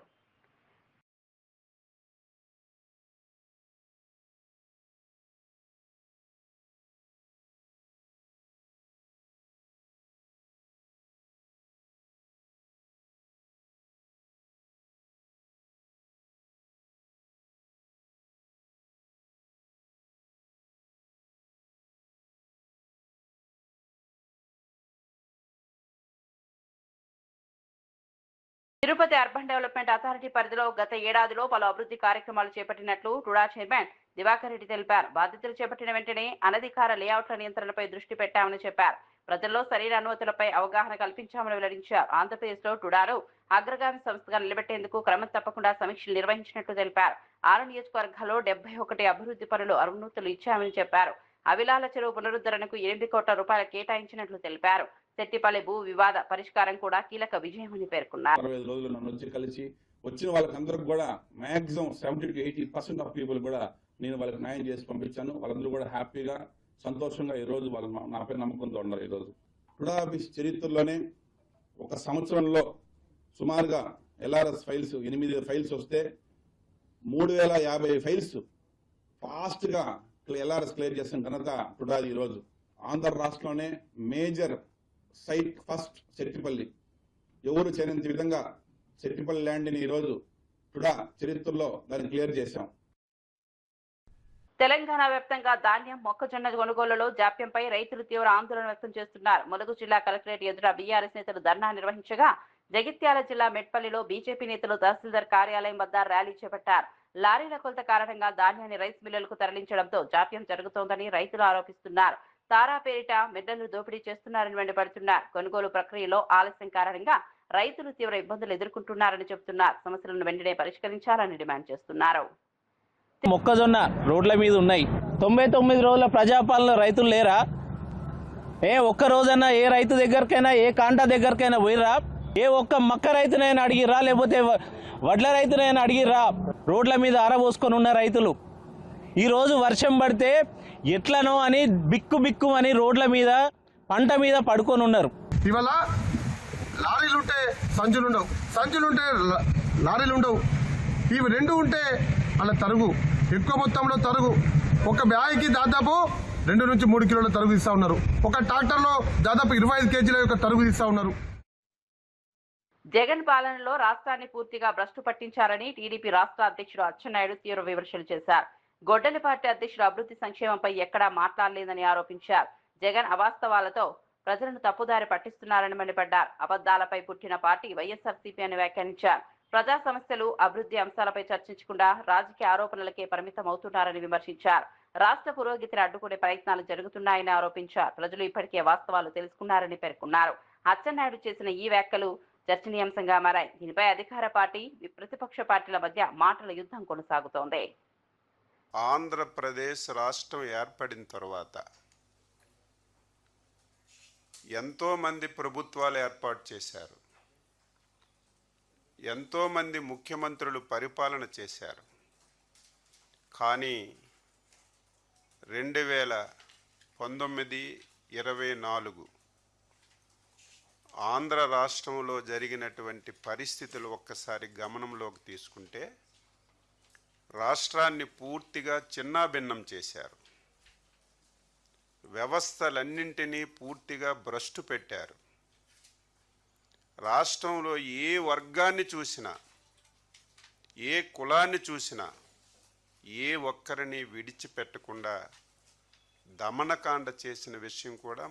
Speaker 1: తిరుపతి అర్బన్ డెవలప్మెంట్ అథారిటీ పరిధిలో గత ఏడాదిలో పలు అభివృద్ధి కార్యక్రమాలు చేపట్టినట్లు టుడా చైర్మన్ దివాకర్ రెడ్డి తెలిపారు. బాధ్యతలు చేపట్టిన వెంటనే అనధికార లేఅవుట్ల నియంత్రణపై దృష్టి పెట్టామని చెప్పారు. ప్రజల్లో సరైన అనుమతులపై అవగాహన కల్పించామని వెల్లడించారు. ఆంధ్రప్రదేశ్లో టుడాను అగ్రగామి సంస్థగా నిలబెట్టేందుకు క్రమం తప్పకుండా సమీక్షలు నిర్వహించినట్లు తెలిపారు. 6 నియోజకవర్గాల్లో 71 అభివృద్ధి పనులు అనుమతులు ఇచ్చామని చెప్పారు. అవిలాల చెరువు పునరుద్ధరణకు 8 కోట్ల రూపాయలు కేటాయించినట్లు తెలిపారు. సెట్టిపల్లి భూ వివాద పరిష్కారం కూడా కీలక విజయమని పేర్కొన్నారు.
Speaker 7: 65 రోజులు నన్ను వచ్చి కలిసి వచ్చిన వాళ్ళకందరికి కూడా మాక్సిమం 70 to 80% ఆఫ్ పీపుల్ కూడా నేను వాళ్ళకి న్యాయం చేసి పంపించాను. వాళ్ళందరూ కూడా హ్యాపీగా, సంతోషంగా ఈ రోజు వాళ్ళు నాపై నమ్మకంతో ఉన్నారు. ఈరోజు టుడా ఆఫీస్ చరిత్రలోనే ఒక సంవత్సరంలో సుమారుగా LRS ఫైల్స్ 8 ఫైల్స్ వస్తే 3050 ఫైల్స్ ఫాస్ట్గా ఎల్ఆర్ఎస్ క్లియర్ చేసిన ఘనత టుడాది ఈరోజు ఆంధ్ర రాష్ట్రంలోనే మేజర్ సైట్ ఫస్ట్ సెట్టిపల్లి, ఎవరు చేయనంత విధంగా సెట్టిపల్లి ల్యాండ్ని ఈరోజు టుడా చరిత్రలో దాన్ని క్లియర్ చేశాం.
Speaker 1: తెలంగాణ వ్యాప్తంగా ధాన్యం, మొక్కజొన్న కొనుగోలులో జాప్యంపై రైతులు తీవ్ర ఆందోళన వ్యక్తం చేస్తున్నారు. ములుగు జిల్లా కలెక్టరేట్ ఎదుట బీఆర్ఎస్ నేతలు ధర్నా నిర్వహించగా, జగిత్యాల జిల్లా మెట్పల్లిలో బీజేపీ నేతలు తహసీల్దార్ కార్యాలయం వద్ద ర్యాలీ చేపట్టారు. లారీల కొలత కారణంగా ధాన్యాన్ని రైస్ మిల్లులకు తరలించడంతో జాప్యం జరుగుతోందని రైతులు ఆరోపిస్తున్నారు. తారా పేరిట మిల్లర్లు దోపిడీ చేస్తున్నారని మండిపడుతున్నారు. కొనుగోలు ప్రక్రియలో ఆలస్యం కారణంగా రైతులు తీవ్ర ఇబ్బందులు ఎదుర్కొంటున్నారని చెబుతున్నారు. సమస్యలను వెంటనే పరిష్కరించాలని డిమాండ్ చేస్తున్నారు.
Speaker 8: మొక్కజొన్న రోడ్ల మీద ఉన్నాయి. 99 రోజుల ప్రజాపాలన రైతులు లేరా? ఒక్క రోజైనా ఏ రైతు దగ్గరకైనా, ఏ కాంటా దగ్గరకైనా పోయిరా? ఏ ఒక్క మక్క రైతునైనా అడిగిరా? లేకపోతే వడ్ల రైతునైనా అడిగిరా? రోడ్ల మీద ఆరబోసుకొని ఉన్న రైతులు ఈరోజు వర్షం పడితే ఎట్లనో అని బిక్కు అని రోడ్ల మీద పంట మీద పడుకొని ఉన్నారు.
Speaker 9: ఇవాళ లారీలుంటే సంచులుండవు, సంచులుంటే లారీలు ఉండవు. ఇవి రెండు ఉంటే అలా తరుగు, ఎక్కువ మొత్తంలో తరుగు. ఒక బ్యాగ్కి దాదాపు 2 నుంచి 3 కిలోల తరుగు తీస్తూ ఉన్నారు. ఒక ట్రాక్టర్లో దాదాపు 25 కేజీల యొక్క తరుగు తీస్తూ ఉన్నారు.
Speaker 1: జగన్ పాలనలో రాష్ట్రాన్ని పూర్తిగా భ్రష్టు పట్టించారని టీడీపీ రాష్ట్ర అధ్యక్షుడు అచ్చెన్నాయుడు తీవ్ర విమర్శలు చేశారు. గొడ్డలి పార్టీ అధ్యక్షుడు అభివృద్ధి సంక్షేమంపై ఎక్కడా మాట్లాడలేదని ఆరోపించారు. జగన్ అవాస్తవాలతో ప్రజలను తప్పుదారి పట్టిస్తున్నారని మండిపడ్డారు. అబద్దాలపై పుట్టిన పార్టీ వైఎస్ఆర్సీపీ అని వ్యాఖ్యానించారు. ప్రజా సమస్యలు, అభివృద్ధి అంశాలపై చర్చించకుండా రాజకీయ ఆరోపణలకే పరిమితం అవుతున్నారని విమర్శించారు. రాష్ట్ర పురోగతిని అడ్డుకునే ప్రయత్నాలు జరుగుతున్నాయని ఆరోపించారు. ప్రజలు ఇప్పటికే వాస్తవాలు తెలుసుకున్నారని పేర్కొన్నారు. అచ్చెన్నాయుడు చేసిన ఈ వ్యాఖ్యలు చర్చనీయాంశంగా మారాయి. దీనిపై అధికార పార్టీ, ప్రతిపక్ష పార్టీల మధ్య మాటల యుద్ధం కొనసాగుతోంది.
Speaker 10: ఆంధ్రప్రదేశ్ రాష్ట్రం ఏర్పడిన తర్వాత ఎంతో మంది ప్రభుత్వాలు ఏర్పాటు చేశారు, ఎంతో మంది ముఖ్యమంత్రులు పరిపాలన చేశారు. కానీ 2019-24 ఆంధ్ర రాష్ట్రంలో జరిగినటువంటి పరిస్థితులు ఒక్కసారి గమనంలోకి తీసుకుంటే రాష్ట్రాన్ని పూర్తిగా చిన్నాభిన్నం చేశారు. వ్యవస్థలన్నింటినీ పూర్తిగా భ్రష్టు పెట్టారు. రాష్ట్రంలో ఏ వర్గాన్ని చూసినా, ఏ కులాన్ని చూసినా ఏ ఒక్కరిని విడిచిపెట్టకుండా దమనకాండ చేసిన విషయం కూడా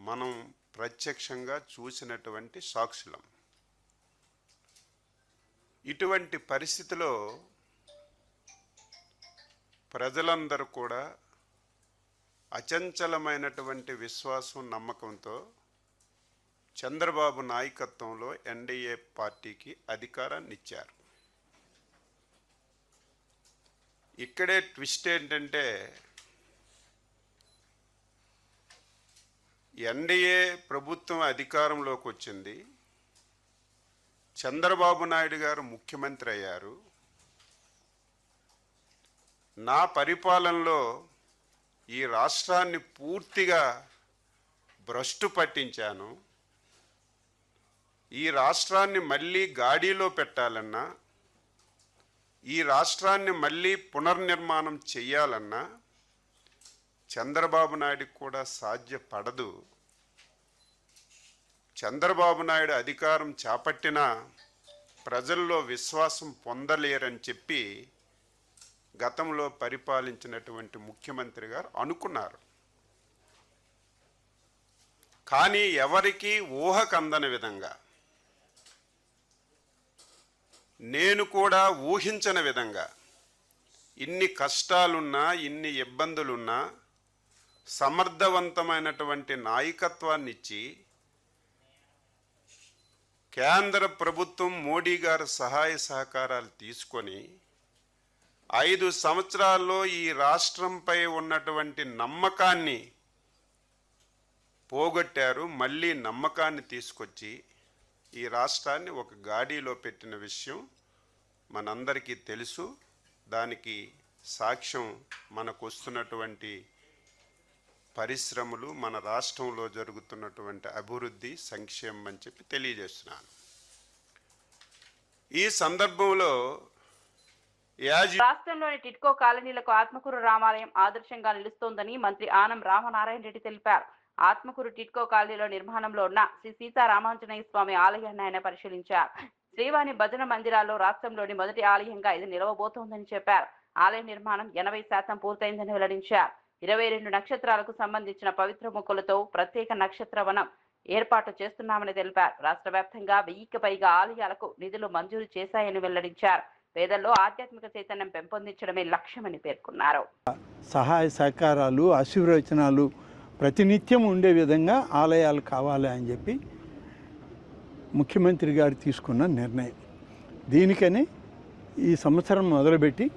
Speaker 10: మనం ప్రత్యక్షంగా చూసినటువంటి సాక్షులం. ఇటువంటి పరిస్థితిలో ప్రజలందరూ కూడా అచంచలమైనటువంటి విశ్వాసం, నమ్మకంతో చంద్రబాబు నాయకత్వంలో ఎన్డీఏ పార్టీకి అధికారాన్ని ఇచ్చారు. ఇక్కడే ట్విస్ట్ ఏంటంటే, ఎన్డీఏ ప్రభుత్వం అధికారంలోకి వచ్చింది, చంద్రబాబు నాయుడు గారు ముఖ్యమంత్రి అయ్యారు. నా పరిపాలనలో ఈ రాష్ట్రాన్ని పూర్తిగా భ్రష్టు పట్టించాను, ఈ రాష్ట్రాన్ని మళ్ళీ గాడిలో పెట్టాలన్నా, ఈ రాష్ట్రాన్ని మళ్ళీ పునర్నిర్మాణం చెయ్యాలన్నా చంద్రబాబు నాయుడికి కూడా సాధ్యపడదు. చంద్రబాబు నాయుడు అధికారం చేపట్టినా ప్రజల్లో విశ్వాసం పొందలేరని చెప్పి గతంలో పరిపాలించినటువంటి ముఖ్యమంత్రి గారు అనుకున్నారు. కానీ ఎవరికీ ఊహకందని విధంగా, నేను కూడా ఊహించని విధంగా ఇన్ని కష్టాలున్నా, ఇన్ని ఇబ్బందులున్నా సమర్థవంతమైనటువంటి నాయకత్వాన్ని ఇచ్చి కేంద్ర ప్రభుత్వం మోడీ గారు సహాయ సహకారాలు తీసుకొని 5 సంవత్సరాల్లో ఈ రాష్ట్రంపై ఉన్నటువంటి నమ్మకాన్ని పోగొట్టారు. మళ్ళీ నమ్మకాన్ని తీసుకొచ్చి ఈ రాష్ట్రాన్ని ఒక గాడిలో పెట్టిన విషయం మనందరికీ తెలుసు. దానికి సాక్ష్యం మనకు వస్తున్నటువంటి పరిశ్రమలు, మన రాష్ట్రంలో జరుగుతున్నటువంటి అభివృద్ధి, సంక్షేమం అని చెప్పి తెలియజేస్తున్నాను. ఈ సందర్భంలో
Speaker 1: రాష్ట్రంలోని టిడ్కో కాలనీలకు ఆత్మకూరు రామాలయం ఆదర్శంగా నిలుస్తోందని మంత్రి ఆనం రామనారాయణ రెడ్డి తెలిపారు. ఆత్మకూరు టిడ్కో కాలనీలో నిర్మాణంలో ఉన్న శ్రీ సీతారామాంజనేయ స్వామి ఆలయాన్ని ఆయన పరిశీలించారు. శ్రీవాణి భజన మందిరాల్లో రాష్ట్రంలోని మొదటి ఆలయంగా ఇది నిలవబోతోందని చెప్పారు. ఆలయ నిర్మాణం 80% పూర్తయిందని వెల్లడించారు. 22 నక్షత్రాలకు సంబంధించిన పవిత్ర మొక్కలతో ప్రత్యేక నక్షత్ర వనం ఏర్పాటు చేస్తున్నామని తెలిపారు. రాష్ట్ర వ్యాప్తంగా 1000కి పైగా ఆలయాలకు నిధులు మంజూరు చేశాయని వెల్లడించారు. పేదల్లో ఆధ్యాత్మిక చైతన్యం పెంపొందించడమే లక్ష్యమని పేర్కొన్నారు.
Speaker 11: సహాయ సహకారాలు ఆశీర్వచనాలు ప్రతినిత్యం ఉండే విధంగా ఆలయాలు కావాలి అని చెప్పి ముఖ్యమంత్రి గారు తీసుకున్న నిర్ణయం. దీనికని ఈ సంవత్సరం మొదలుపెట్టి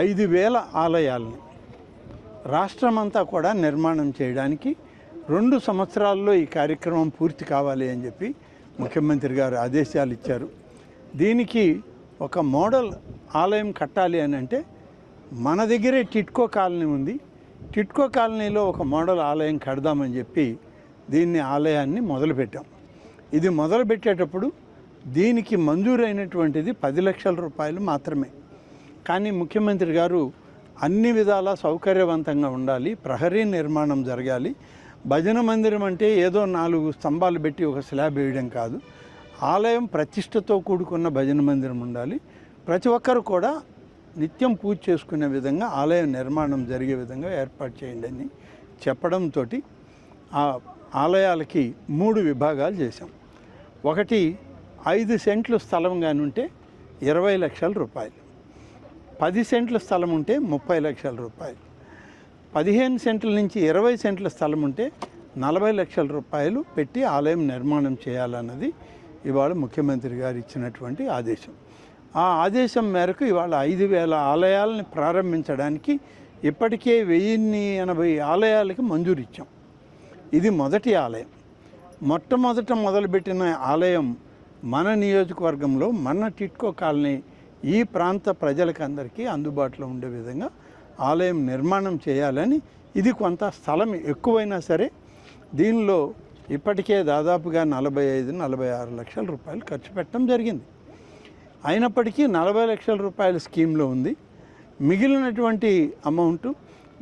Speaker 11: 5000 ఆలయాలని రాష్ట్రమంతా కూడా నిర్మాణం చేయడానికి 2 సంవత్సరాల్లో ఈ కార్యక్రమం పూర్తి కావాలి అని చెప్పి ముఖ్యమంత్రి గారు ఆదేశాలు ఇచ్చారు. దీనికి ఒక మోడల్ ఆలయం కట్టాలి అని అంటే మన దగ్గరే టిడ్కో కాలనీ ఉంది. టిడ్కో కాలనీలో ఒక మోడల్ ఆలయం కడదామని చెప్పి దీన్ని ఆలయాన్ని మొదలుపెట్టాం. ఇది మొదలుపెట్టేటప్పుడు దీనికి మంజూరైనటువంటిది 10 లక్షల రూపాయలు మాత్రమే. కానీ ముఖ్యమంత్రి గారు అన్ని విధాలా సౌకర్యవంతంగా ఉండాలి, ప్రహరీ నిర్మాణం జరగాలి, భజన మందిరం అంటే ఏదో 4 స్తంభాలు పెట్టి ఒక స్లాబ్ వేయడం కాదు, ఆలయం ప్రతిష్టతో కూడుకున్న భజన మందిరం ఉండాలి, ప్రతి ఒక్కరు కూడా నిత్యం పూజ చేసుకునే విధంగా ఆలయం నిర్మాణం జరిగే విధంగా ఏర్పాటు చేయండి అని చెప్పడంతో ఆ ఆలయాలకి 3 విభాగాలు చేశాం. ఒకటి 5 సెంట్లు స్థలం కానీ ఉంటే 20 లక్షల రూపాయలు, 10 సెంట్ల స్థలం ఉంటే 30 లక్షల రూపాయలు, 15 సెంట్ల నుంచి 20 సెంట్ల స్థలం ఉంటే 40 లక్షల రూపాయలు పెట్టి ఆలయం నిర్మాణం చేయాలన్నది ఇవాళ ముఖ్యమంత్రి గారు ఇచ్చినటువంటి ఆదేశం. ఆ ఆదేశం మేరకు ఇవాళ 5000 ఆలయాలని ప్రారంభించడానికి ఇప్పటికే 1080 ఆలయాలకి మంజూరు ఇచ్చాం. ఇది మొదటి ఆలయం. మొట్టమొదట మొదలుపెట్టిన ఆలయం మన నియోజకవర్గంలో మన టిడ్కో కాలనీ ఈ ప్రాంత ప్రజలకు అందరికీ అందుబాటులో ఉండే విధంగా ఆలయం నిర్మాణం చేయాలని, ఇది కొంత స్థలం ఎక్కువైనా సరే దీనిలో ఇప్పటికే దాదాపుగా 45-46 లక్షల రూపాయలు ఖర్చు పెట్టడం జరిగింది. అయినప్పటికీ 40 లక్షల రూపాయల స్కీమ్లో ఉంది. మిగిలినటువంటి అమౌంట్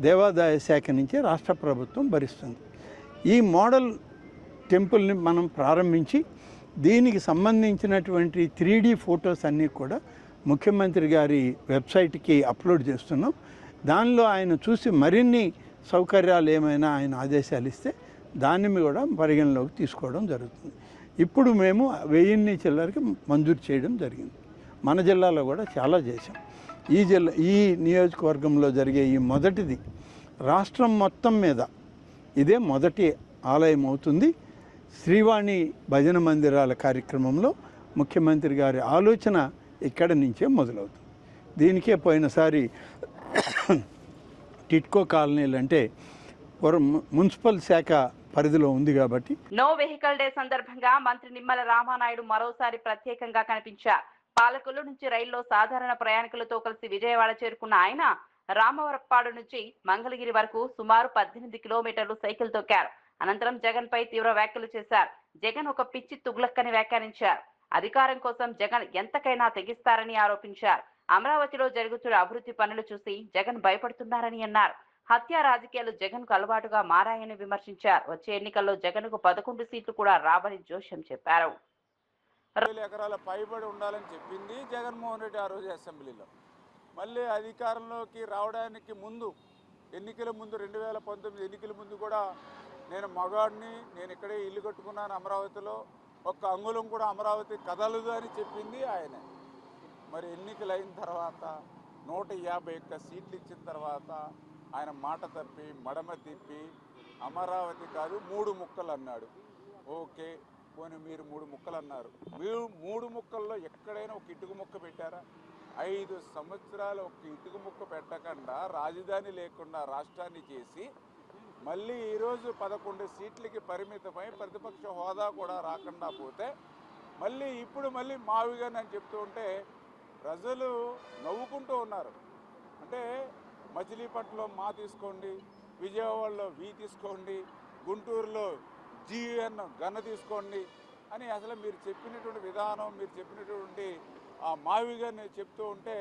Speaker 11: దేవాదాయ శాఖ నుంచి రాష్ట్ర ప్రభుత్వం భరిస్తుంది. ఈ మోడల్ టెంపుల్ని మనం ప్రారంభించి దీనికి సంబంధించినటువంటి 3D ఫొటోస్ అన్నీ కూడా ముఖ్యమంత్రి గారి వెబ్సైట్కి అప్లోడ్ చేస్తున్నాం. దానిలో ఆయన చూసి మరిన్ని సౌకర్యాలు ఏమైనా ఆయన ఆదేశాలు ఇస్తే దాన్ని కూడా పరిగణలోకి తీసుకోవడం జరుగుతుంది. ఇప్పుడు మేము 1000 చిల్లరకి మంజూరు చేయడం జరిగింది. మన జిల్లాలో కూడా చాలా చేశాం. ఈ నియోజకవర్గంలో జరిగే ఈ మొదటిది రాష్ట్రం మొత్తం మీద ఇదే మొదటి ఆలయం అవుతుంది. శ్రీవాణి భజన మందిరాల కార్యక్రమంలో ముఖ్యమంత్రి గారి ఆలోచన ఇక్కడి నుంచే మొదలవుతుంది. దీనికే పోయినసారి టిడ్కో కాలనీలు అంటే మున్సిపల్ శాఖ పరిధిలో ఉంది కాబట్టి.
Speaker 1: నో వెహికల్ డే సందర్భంగా మంత్రి నిమ్మల రామానాయుడు మరోసారి ప్రత్యేకంగా కనిపించారు. పాలకొల్లు నుంచి రైల్లో సాధారణ ప్రయాణికులతో కలిసి విజయవాడ చేరుకున్న ఆయన రామవరప్పాడు నుంచి మంగళగిరి వరకు సుమారు 18 కిలోమీటర్లు సైకిల్ తొక్కారు. అనంతరం జగన్ పై తీవ్ర వ్యాఖ్యలు చేశారు. జగన్ ఒక పిచ్చి తుగ్లక్కని వ్యాఖ్యానించారు. అధికారం కోసం జగన్ ఎంతకైనా తెగిస్తారని ఆరోపించారు. అమరావతిలో జరుగుతున్న అభివృద్ధి పనులు చూసి జగన్ భయపడుతున్నారని అన్నారు. హత్య రాజకీయాలు జగన్ కు అలవాటుగా మారాయని విమర్శించారు. వచ్చే ఎన్నికల్లో జగన్ కు 11 సీట్లు కూడా రావని జోష్యం చెప్పారు.
Speaker 12: 1000 ఎకరాల పైబడి ఉండాలని చెప్పింది జగన్మోహన్ రెడ్డి ఆ రోజు అసెంబ్లీలో. మళ్ళీ అధికారంలోకి రావడానికి ముందు, ఎన్నికల ముందు 2019 ఎన్నికల ముందు కూడా నేను మగాడిని, నేను ఇక్కడే ఇల్లు కట్టుకున్నాను అమరావతిలో, ఒక్క అంగుళం కూడా అమరావతి కదలదు అని చెప్పింది ఆయన. మరి ఎన్నికలు అయిన తర్వాత 151 సీట్లు ఇచ్చిన తర్వాత ఆయన మాట తప్పి మడమ తిప్పి అమరావతి కాదు 3 ముక్కలు అన్నాడు. ఓకే, పోనీ మీరు 3 ముక్కలు అన్నారు. మీరు 3 ముక్కల్లో ఎక్కడైనా ఒక ఇటుక ముక్క పెట్టారా? 5 సంవత్సరాలు ఒక ఇటుక ముక్క పెట్టకుండా రాజధాని లేకుండా రాష్ట్రాన్ని చేసి మళ్ళీ ఈరోజు 11 సీట్లకి పరిమితమై ప్రతిపక్ష హోదా కూడా రాకుండా పోతే ఇప్పుడు మావిగా అని చెప్తూ ఉంటే ప్రజలు నవ్వుకుంటూ ఉన్నారు. అంటే మచిలీపట్నంలో మా తీసుకోండి, విజయవాడలో వి తీసుకోండి, గుంటూరులో జిఎన్ గన్న తీసుకోండి అని అసలు మీరు చెప్పినటువంటి విధానం, మీరు చెప్పినటువంటి ఆ మావిగారిని చెప్తూ ఉంటే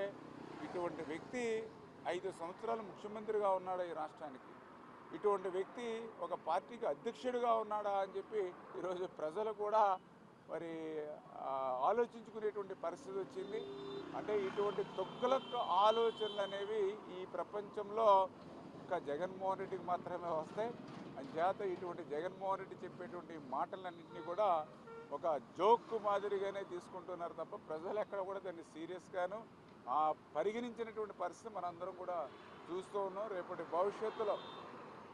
Speaker 12: ఇటువంటి వ్యక్తి 5 సంవత్సరాలు ముఖ్యమంత్రిగా ఉన్నాడా ఈ రాష్ట్రానికి? ఇటువంటి వ్యక్తి ఒక పార్టీకి అధ్యక్షుడిగా ఉన్నాడా అని చెప్పి ఈరోజు ప్రజలు కూడా మరి ఆలోచించుకునేటువంటి పరిస్థితి వచ్చింది. అంటే ఇటువంటి తొక్కులకు ఆలోచనలు అనేవి ఈ ప్రపంచంలో ఒక జగన్మోహన్ రెడ్డికి మాత్రమే వస్తాయి. అంచేత ఇటువంటి జగన్మోహన్ రెడ్డి చెప్పేటువంటి మాటలన్నింటినీ కూడా ఒక జోక్ మాదిరిగానే తీసుకుంటున్నారు తప్ప ప్రజలు ఎక్కడ కూడా దాన్ని సీరియస్గాను పరిగణించినటువంటి పరిస్థితి మనందరం కూడా చూస్తూ ఉన్నాం. రేపటి భవిష్యత్తులో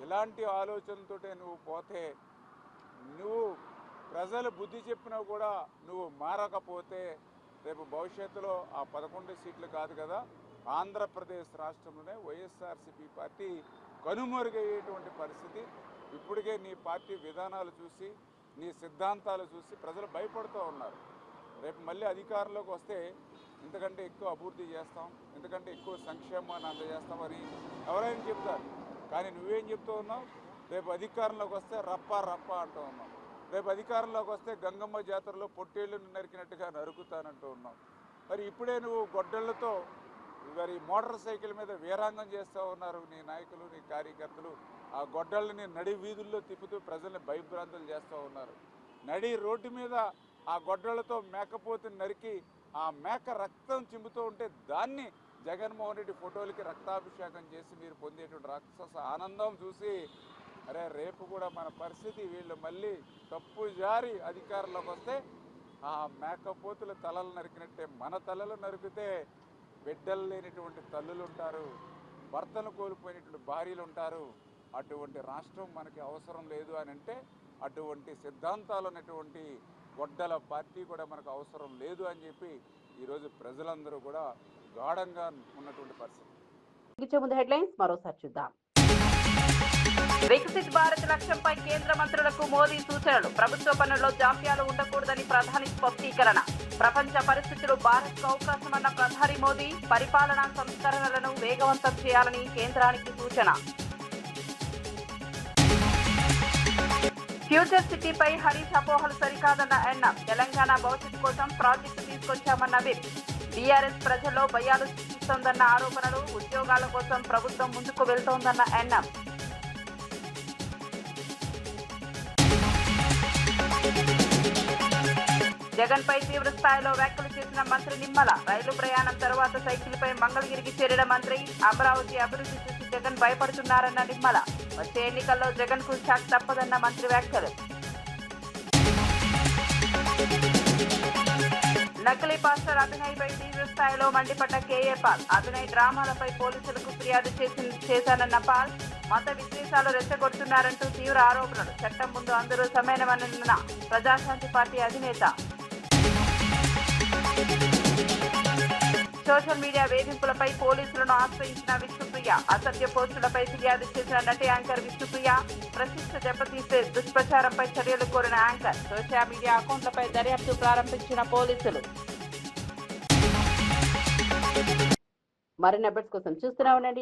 Speaker 12: ఇలాంటి ఆలోచనలతోటే నువ్వు పోతే, నువ్వు ప్రజలు బుద్ధి చెప్పినా కూడా నువ్వు మారకపోతే రేపు భవిష్యత్తులో ఆ 11 సీట్లు కాదు కదా, ఆంధ్రప్రదేశ్ రాష్ట్రంలోనే వైఎస్ఆర్సీపీ పార్టీ కనుమరుగయ్యేటువంటి పరిస్థితి. ఇప్పటికే నీ పార్టీ విధానాలు చూసి, నీ సిద్ధాంతాలు చూసి ప్రజలు భయపడుతూ ఉన్నారు. రేపు మళ్ళీ అధికారంలోకి వస్తే ఇంతకంటే ఎక్కువ అభివృద్ధి చేస్తాం, ఇంతకంటే ఎక్కువ సంక్షేమాన్ని అందజేస్తామని ఎవరైనా చెప్తారు. కానీ నువ్వేం చెప్తూ ఉన్నావు? రేపు అధికారంలోకి వస్తే రప్పా రప్పా అంటూ ఉన్నావు. రేపు అధికారంలోకి వస్తే గంగమ్మ జాతరలో పొట్టేళ్లను నరికినట్టుగా నరుకుతానంటూ ఉన్నావు. మరి ఇప్పుడే నువ్వు గొడ్డళ్లతో మరి మోటార్ సైకిల్ మీద వీరాంగం చేస్తూ ఉన్నారు నీ నాయకులు, నీ కార్యకర్తలు. ఆ గొడ్డళ్ళని నడి వీధుల్లో తిప్పుతూ ప్రజల్ని భయభ్రాంతులు చేస్తూ ఉన్నారు. నడి రోడ్డు మీద ఆ గొడ్డళ్లతో మేకపోతుని నరికి ఆ మేక రక్తం చింపుతూ ఉంటే దాన్ని జగన్మోహన్ రెడ్డి ఫోటోలకి రక్తాభిషేకం చేసి మీరు పొందేటువంటి రాక్షస ఆనందం చూసి అరే రేపు కూడా మన పరిస్థితి, వీళ్ళు మళ్ళీ తప్పు జారి అధికారంలోకి వస్తే ఆ మేకపోతుల తలలు నరికినట్టే మన తలలు నరికితే బిడ్డలు లేనిటువంటి తల్లులు ఉంటారు, భర్తను కోల్పోయినటువంటి భార్యలు ఉంటారు. అటువంటి రాష్ట్రం మనకి అవసరం లేదు అని అంటే అటువంటి సిద్ధాంతాలు ఉన్నటువంటి గొడ్డల పార్టీ కూడా మనకు అవసరం లేదు అని చెప్పి ఈరోజు ప్రజలందరూ కూడా గాఢంగా ఉన్నటువంటి పరిస్థితి.
Speaker 1: ముందు హెడ్లైన్స్ మరోసారి చూద్దాం. వికసిత్ భారత్ లక్ష్యంపై కేంద్ర మంత్రులకు మోదీ సూచనలు. ప్రభుత్వ పనుల్లో జాప్యాలు ఉండకూడదని ప్రధాని స్పష్టీకరణ. ప్రపంచ పరిస్థితులు భారత్కు అవకాశమన్న ప్రధాని మోదీ పరిపాలనా సంస్కరణలను వేగవంతం చేయాలని కేంద్రానికి సూచన. ఫ్యూచర్ సిటీపై హరీష్ అపోహలు సరికాదన్న ఎన్ఎం. తెలంగాణ భవిష్యత్తు కోసం ప్రాజెక్టు తీసుకొచ్చామన్న విప్. బీఆర్ఎస్ ప్రజల్లో భయాలు సృష్టిస్తోందన్న ఆరోపణలు. ఉద్యోగాల కోసం ప్రభుత్వం ముందుకు వెళ్తోందన్న ఎన్ఎం. జగన్ పై తీవ్ర స్థాయిలో వ్యాఖ్యలు చేసిన మంత్రి నిమ్మల. రైలు ప్రయాణం తర్వాత సైకిల్పై మంగళగిరికి చేరిన మంత్రి. అమరావతి అభివృద్ధి చూసి జగన్ భయపడుతున్నారన్న నిమ్మల. వచ్చే ఎన్నికల్లో జగన్ కు షాక్ తప్పదన్న మంత్రి వ్యాఖ్యలు. నకిలీ పాస్టర్ అభినయ్పై తీవ్ర స్థాయిలో మండిపడ్డ కేఏ పాల్. అభినయ్ డ్రామాలపై పోలీసులకు ఫిర్యాదు చేశానన్న పాల్. మత విద్వేషాలు రెచ్చగొడుతున్నారంటూ తీవ్ర ఆరోపణలు. చట్టం ముందు అందరూ సమానమన్న ప్రజాశాంతి పార్టీ అధినేత. సోషల్ మీడియా వేధింపులపై పోలీసులను ఆశ్రయించిన విష్ణుప్రియ. అసత్య పోస్టులపై ఫిర్యాదు చేసిన నటి యాంకర్ విష్ణుప్రియ. ప్రతిష్ట దెబ్బతీసే దుష్ప్రచారంపై చర్యలు కోరిన యాంకర్. సోషల్ మీడియా అకౌంట్లపై దర్యాప్తు ప్రారంభించిన పోలీసులు. మరిన్ని అప్డేట్స్ కోసం చూస్తూనే ఉండండి.